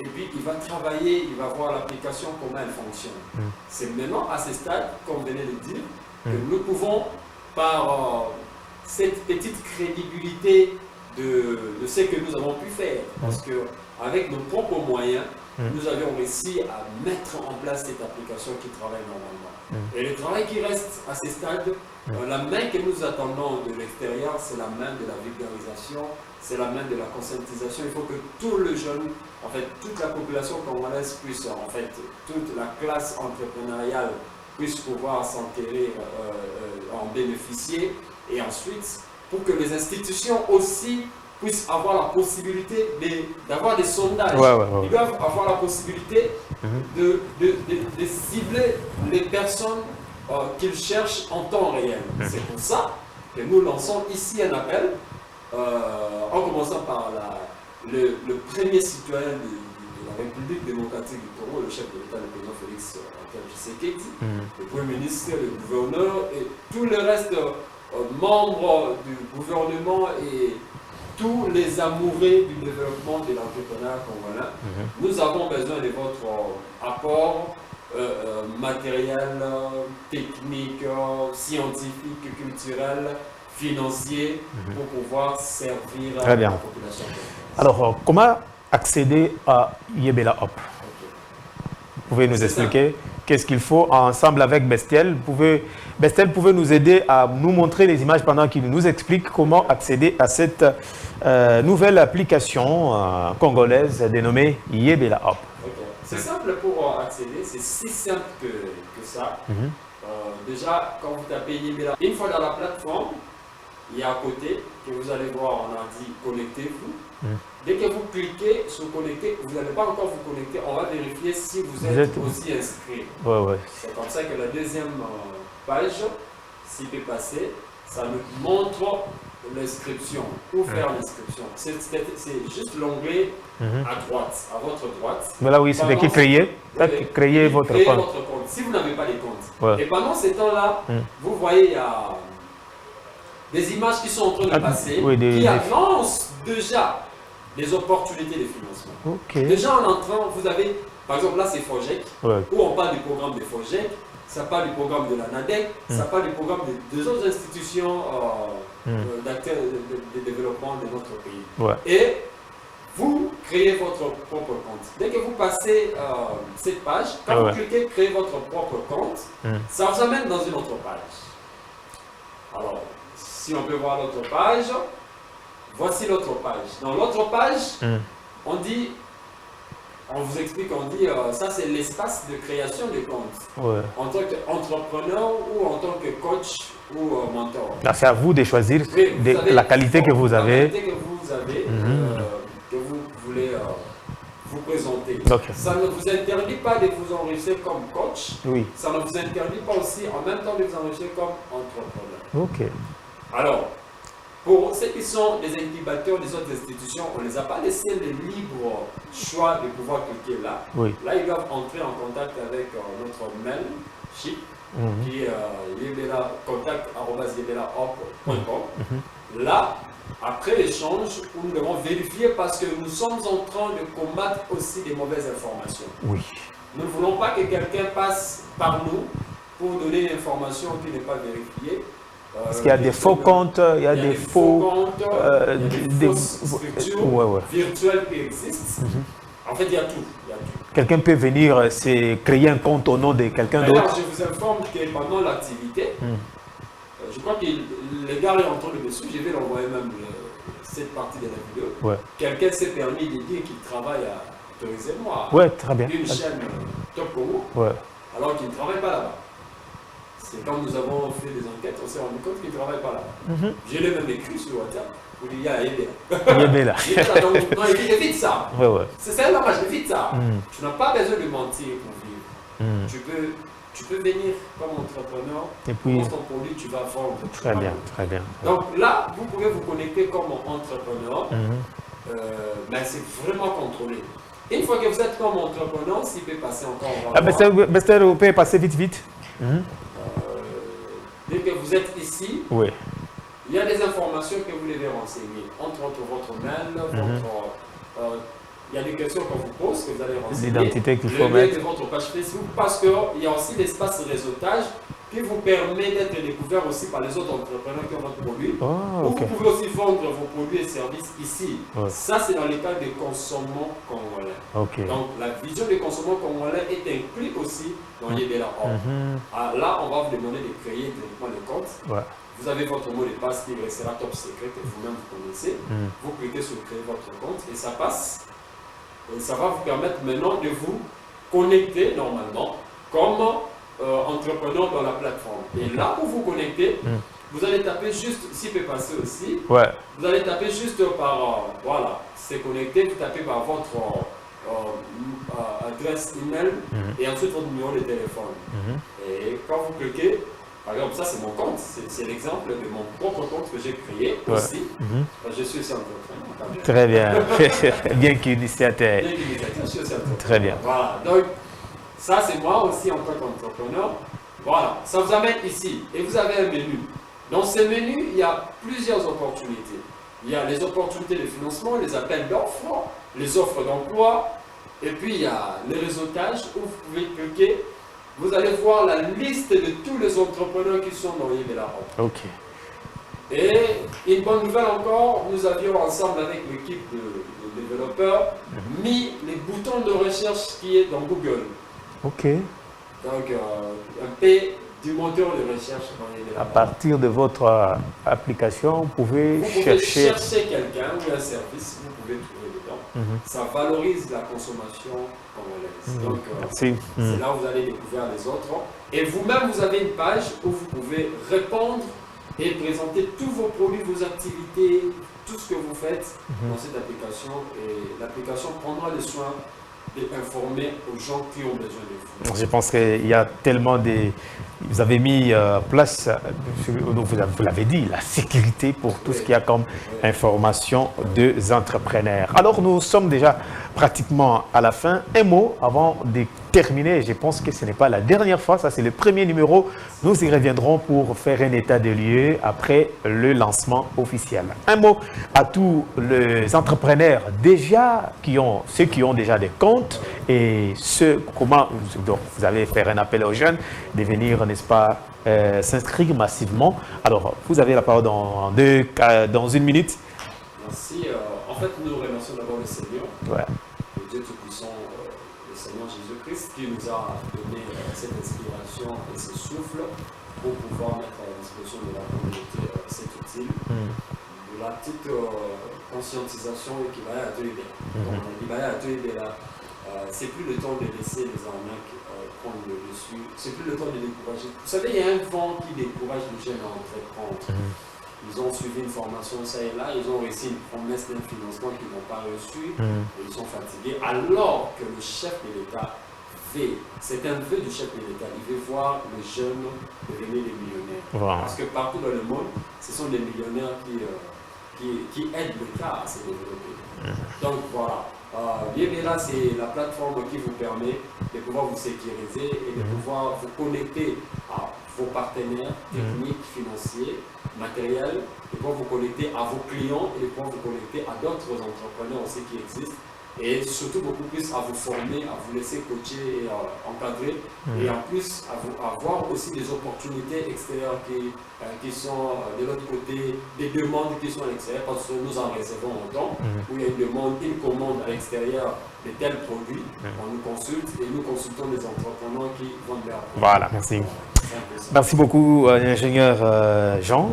[SPEAKER 2] Et puis il va travailler, il va voir l'application, comment elle fonctionne. C'est maintenant à ce stade, comme venez de dire, que nous pouvons, par cette petite crédibilité de ce que nous avons pu faire, parce qu'avec nos propres moyens, nous avions réussi à mettre en place cette application qui travaille normalement. Et le travail qui reste à ce stade, la main que nous attendons de l'extérieur, c'est la main de la vulgarisation, c'est la main de la conscientisation. Il faut que tout le jeune, en fait, toute la population congolaise puisse, en fait, toute la classe entrepreneuriale puisse pouvoir s'enquérir, en bénéficier. Et ensuite, pour que les institutions aussi puissent avoir la possibilité d'avoir des sondages. Ils doivent avoir la possibilité de cibler les personnes qu'ils cherchent en temps réel. C'est pour ça que nous lançons ici un appel, en commençant par le premier citoyen de la République démocratique du Congo, le chef de l'État, le président Félix Antoine Tshisekedi, le Premier ministre, le gouverneur et tout le reste membres du gouvernement et tous les amoureux du développement de l'entrepreneuriat congolais. Nous avons besoin de votre apport matériel, technique, scientifique, culturel, financier pour pouvoir servir la population.
[SPEAKER 1] Alors, comment accéder à Yebelahop? Vous pouvez nous expliquer qu'est-ce qu'il faut ensemble avec Bestiel? Bestiel pouvait nous aider à nous montrer les images pendant qu'il nous explique comment accéder à cette nouvelle application congolaise dénommée Yebelahop.
[SPEAKER 2] C'est simple pour accéder, c'est si simple que ça. Déjà, quand vous tapez Yebelahop, une fois dans la plateforme, il y a à côté que vous allez voir, on a dit connectez-vous. Dès que vous cliquez sur connecter, vous n'allez pas encore vous connecter, on va vérifier si vous êtes aussi inscrit. C'est comme ça que la deuxième page, s'il peut passer, ça nous montre l'inscription, où faire l'inscription. C'est juste l'onglet à droite, à votre droite.
[SPEAKER 1] Voilà, oui, c'est écrit créer. Créer votre compte.
[SPEAKER 2] Si vous n'avez pas les comptes. Et pendant ces temps-là, vous voyez, il y a des images qui sont en train de passer, qui annoncent déjà des opportunités de financement. Déjà en entrant, vous avez, par exemple là c'est FOGEC, où on parle du programme de FOGEC, ça parle du programme de la NADEC, ça parle du programme de deux autres institutions d'acteurs de développement de notre pays. Et vous créez votre propre compte. Dès que vous passez cette page, quand vous cliquez créer votre propre compte, ça vous amène dans une autre page. Alors, si on peut voir l'autre page, voici l'autre page. Dans l'autre page, on dit, on vous explique, on dit, ça c'est l'espace de création de compte. En tant qu'entrepreneur ou en tant que coach ou mentor.
[SPEAKER 1] C'est à vous de choisir la qualité que vous avez.
[SPEAKER 2] La qualité que vous avez, que vous voulez vous présenter. Ça ne vous interdit pas de vous enregistrer comme coach. Ça ne vous interdit pas aussi en même temps de vous enregistrer comme entrepreneur. Alors, pour ceux qui sont des incubateurs des autres institutions, on ne les a pas laissé le libre choix de pouvoir cliquer là. Là, ils doivent entrer en contact avec notre mail, chip, qui est contact@yebelaorg.com. Là, après l'échange, nous devons vérifier parce que nous sommes en train de combattre aussi des mauvaises informations. Nous ne voulons pas que quelqu'un passe par nous pour donner une information qui n'est pas vérifiée.
[SPEAKER 1] Parce qu'il y a des faux comptes, il y a des faux
[SPEAKER 2] comptes, des fausses structures virtuelles qui existent. En fait, il y a tout.
[SPEAKER 1] Quelqu'un peut venir créer un compte au nom de quelqu'un d'autre.
[SPEAKER 2] Je vous informe que pendant l'activité, je crois que les gars est en train de me suivre, je vais l'envoyer même cette partie de la vidéo. Quelqu'un s'est permis de dire qu'il travaille à Autorisez-moi.
[SPEAKER 1] Très bien.
[SPEAKER 2] Une chaîne Top Congo, alors qu'il ne travaille pas là-bas. C'est quand nous avons fait des enquêtes, on s'est rendu compte qu'il ne travaille pas là-bas. Je l'ai même écrit sur WhatsApp. Pour dire, il y a Yebela. Non, évite ça. C'est normal, évite ça. Tu n'as pas besoin de mentir pour vivre. Tu peux venir comme entrepreneur, et puis ton produit, tu vas vendre.
[SPEAKER 1] Très bien.
[SPEAKER 2] Donc là, vous pouvez vous connecter comme entrepreneur, mais c'est vraiment contrôlé. Une fois que vous êtes comme entrepreneur, s'il peut passer encore.
[SPEAKER 1] Bester, vous pouvez passer vite.
[SPEAKER 2] Dès que vous êtes ici, il y a des informations que vous devez renseigner. Entre autres, votre mail, il y a des questions qu'on vous pose, que vous allez renseigner.
[SPEAKER 1] L'identité qu'il faut
[SPEAKER 2] le
[SPEAKER 1] mettre.
[SPEAKER 2] lien de votre page Facebook, parce qu'il y a aussi l'espace réseautage qui vous permet d'être découvert aussi par les autres entrepreneurs qui ont votre produit. Vous pouvez aussi vendre vos produits et services ici. Ça, c'est dans les cas de consommation congolais. Donc, la vision de consommation congolais est inclue aussi dans Yebela Org. Là, on va vous demander de créer directement le compte. Vous avez votre mot de passe qui restera top secret que vous-même vous connaissez. Vous cliquez sur créer votre compte et ça passe. Et ça va vous permettre maintenant de vous connecter normalement comme entrepreneur dans la plateforme. Et là où vous connectez, vous allez taper juste, s'il peut passer aussi, vous allez taper juste par, voilà, c'est connecté, vous tapez par votre adresse email et ensuite votre numéro de téléphone. Et quand vous cliquez, par exemple, ça c'est mon compte, c'est l'exemple de mon propre compte que j'ai créé aussi. Je suis aussi entrepreneur.
[SPEAKER 1] Très bien, bien qu'initiateur. Très bien.
[SPEAKER 2] Voilà, donc ça c'est moi aussi en tant qu'entrepreneur. Voilà, ça vous amène ici et vous avez un menu. Dans ce menu, il y a plusieurs opportunités. Il y a les opportunités de financement, les appels d'offres, les offres d'emploi, et puis il y a le réseautage où vous pouvez cliquer. Vous allez voir la liste de tous les entrepreneurs qui sont dans Yebela Org. Et une bonne nouvelle encore, nous avions ensemble avec l'équipe de développeurs mis les boutons de recherche qui est dans Google. Donc un P du moteur de recherche dans Yebela Org.
[SPEAKER 1] À partir de votre application, vous pouvez chercher
[SPEAKER 2] quelqu'un ou un service, vous pouvez trouver dedans. Ça valorise la consommation congolaise. Donc c'est là où vous allez découvrir les autres. Et vous-même, vous avez une page où vous pouvez répondre et présenter tous vos produits, vos activités, tout ce que vous faites dans cette application. Et l'application prendra le soin d'informer aux gens qui ont besoin de vous.
[SPEAKER 1] Je pense qu'il y a tellement de... Vous avez mis en place, vous l'avez dit, la sécurité pour tout ce qu'il y a comme information des entrepreneurs. Alors nous sommes déjà pratiquement à la fin. Un mot avant de terminer, je pense que ce n'est pas la dernière fois, ça c'est le premier numéro. Nous y reviendrons pour faire un état des lieux après le lancement officiel. Un mot à tous les entrepreneurs déjà, ceux qui ont déjà des comptes et comment donc, vous allez faire un appel aux jeunes de venir, n'est-ce pas, s'inscrire massivement. Alors, vous avez la parole dans 1 minute.
[SPEAKER 2] Merci. En fait, nous remercions d'abord le Seigneur, le Dieu Tout-Puissant, le Seigneur Jésus-Christ, qui nous a donné cette inspiration et ce souffle pour pouvoir mettre à la disposition de la communauté cet outil. De la petite conscientisation qui va être aidée. Donc, il va être aidée là. C'est plus le temps de laisser les arnaques prendre le dessus. C'est plus le temps de décourager. Vous savez, il y a un vent qui décourage les jeunes à entreprendre. Ils ont suivi une formation, ça et là, ils ont reçu une promesse d'un financement qu'ils n'ont pas reçu, et ils sont fatigués, alors que le chef de l'État veut, c'est un vœu du chef de l'État, il veut voir les jeunes devenir des millionnaires. Parce que partout dans le monde, ce sont des millionnaires qui aident l'État à se développer. Donc voilà, là c'est la plateforme qui vous permet de pouvoir vous sécuriser et de pouvoir vous connecter à vos partenaires techniques, financiers, matériels, de pouvoir vous connecter à vos clients et de pouvoir vous connecter à d'autres entrepreneurs aussi qui existent. Et surtout beaucoup plus à vous former, à vous laisser coacher et encadrer. Et en plus à voir aussi des opportunités extérieures qui sont de l'autre côté, des demandes qui sont à l'extérieur, parce que nous en recevons autant, où il y a une commande à l'extérieur de tels produits, on nous consulte et nous consultons les entrepreneurs qui vendent leurs produits.
[SPEAKER 1] Voilà, merci. Merci beaucoup, ingénieur Jean.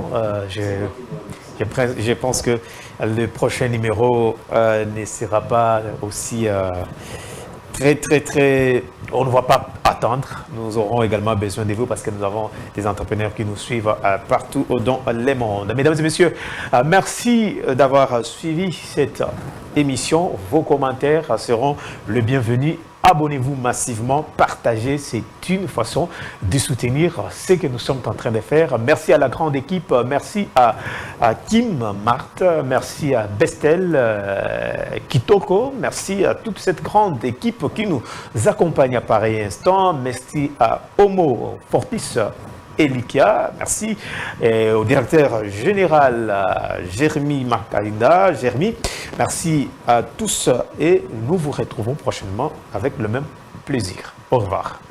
[SPEAKER 1] Je pense que le prochain numéro ne sera pas aussi très... On ne va pas attendre. Nous aurons également besoin de vous parce que nous avons des entrepreneurs qui nous suivent partout dans le monde. Mesdames et messieurs, merci d'avoir suivi cette émission. Vos commentaires seront le bienvenu. Abonnez-vous massivement, partagez, c'est une façon de soutenir ce que nous sommes en train de faire. Merci à la grande équipe, merci à Kim, Marthe, merci à Bestel, Kitoko, merci à toute cette grande équipe qui nous accompagne à pareil instant. Merci à Homo Fortis Elikia, merci au directeur général Jérémy Marcaïda, merci à tous et nous vous retrouvons prochainement avec le même plaisir. Au revoir.